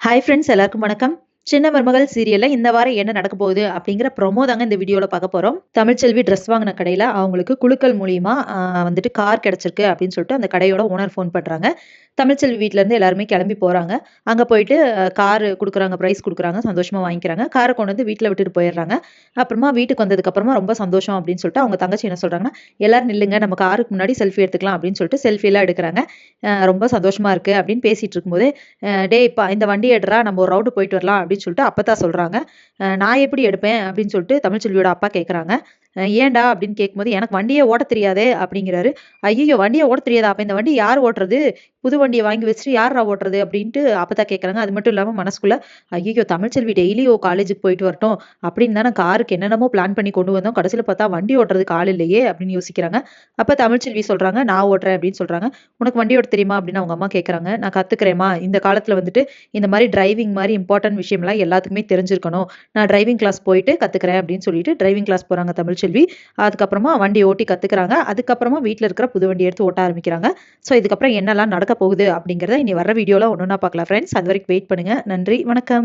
Hi friends, எல்லாருக்கும் வணக்கம். சின்ன மருமகள் சீரியல்ல இந்த வாரம் என்ன நடக்க போகுது அப்படிங்கிற ப்ரொமோ தாங்க இந்த வீடியோல பார்க்க போறோம். தமிழ்ச்செல்வி ட்ரெஸ் வாங்கின கடையில அவங்களுக்கு குலுக்கல் மூலியமா வந்துட்டு கார் கிடைச்சிருக்கு அப்படின்னு சொல்லிட்டு அந்த கடையோட ஓனர் ஃபோன் பண்றாங்க. தமிழ்ச்செல்வி வீட்ல இருந்து எல்லாருமே கிளம்பி போறாங்க. அங்க போயிட்டு கார் குடுக்குறாங்க, பிரைஸ் குடுக்குறாங்க, சந்தோஷமா வாங்கிக்கிறாங்க. கார கொண்டு வந்து வீட்ல விட்டுட்டு போயிடுறாங்க. அப்புறமா வீட்டுக்கு வந்ததுக்கு அப்புறமா ரொம்ப சந்தோஷம் அப்படின்னு சொல்லிட்டு அவங்க தங்கச்சி என்ன சொல்றாங்கன்னா, எல்லாரும் நில்லுங்க, நம்ம காருக்கு முன்னாடி செல்ஃபி எடுத்துக்கலாம் அப்படின்னு சொல்லிட்டு செல்ஃபி எல்லாம் எடுக்கிறாங்க. ரொம்ப சந்தோஷமா இருக்கு அப்படின்னு பேசிட்டு இருக்கும்போது, டேய் இந்த வண்டி எடுறா, நம்ம ஒரு ரவுண்டு போயிட்டு வரலாம் அப்படின்னு சொல்லிட்டு அப்பத்தா சொல்றாங்க. நான் எப்படி எடுப்பேன் அப்படின்னு சொல்லிட்டு தமிழ்ச்செல்வியோட அப்பா கேட்குறாங்க. ஏன்டா அப்படின்னு கேட்கும்போது, எனக்கு வண்டியே ஓட்ட தெரியாதே அப்படிங்கிறாரு. ஐயோ, வண்டியை ஓட்ட தெரியாதா? அப்ப இந்த வண்டி யார் ஓட்டுறது? புது வண்டியை வாங்கி வச்சுட்டு யாரா ஓட்டுறது அப்படின்ட்டு அப்பதான் கேட்குறாங்க. அது மட்டும் இல்லாம மனசுக்குள்ள, ஐயோ, தமிழ்ச்செல்வி டெய்லியும் காலேஜுக்கு போயிட்டு வரட்டும் அப்படின்னு தானே காருக்கு என்னென்னமோ பிளான் பண்ணி கொண்டு வந்தோம். கடைசியில பார்த்தா வண்டி ஓட்டுறதுக்கு ஆள் இல்லையே அப்படின்னு யோசிக்கிறாங்க. அப்ப தமிழ்ச்செல்வி சொல்றாங்க, நான் ஓட்டுறேன் அப்படின்னு சொல்றாங்க. உனக்கு வண்டி ஓட்ட தெரியுமா அப்படின்னு அவங்க அம்மா கேட்குறாங்க. நான் கத்துக்கிறேம்மா, இந்த காலத்துல வந்துட்டு இந்த மாதிரி டிரைவிங் மாதிரி இம்பார்ட்டன்ட் விஷயம்லாம் எல்லாத்துக்குமே தெரிஞ்சிருக்கணும். நான் டிரைவிங் கிளாஸ் போயிட்டு கத்துக்கிறேன் அப்படின்னு சொல்லிட்டு டிரைவிங் கிளாஸ் போறாங்க தமிழ்ச்செல்வி. அதுக்கப்புறமா வண்டி ஓட்டி கத்துக்கிறாங்க. அதுக்கப்புறமா வீட்ல இருக்கிற புது வண்டி எடுத்து ஓட்ட ஆரம்பிக்கிறாங்க. ஸோ இதுக்கப்புறம் என்னெல்லாம் நடக்க போகுது அப்படிங்கிறத இனி வர வீடியோல ஒன்னொன்னா பார்க்கலாம் ஃப்ரெண்ட்ஸ். அது வரைக்கும் வெயிட் பண்ணுங்க. நன்றி, வணக்கம்.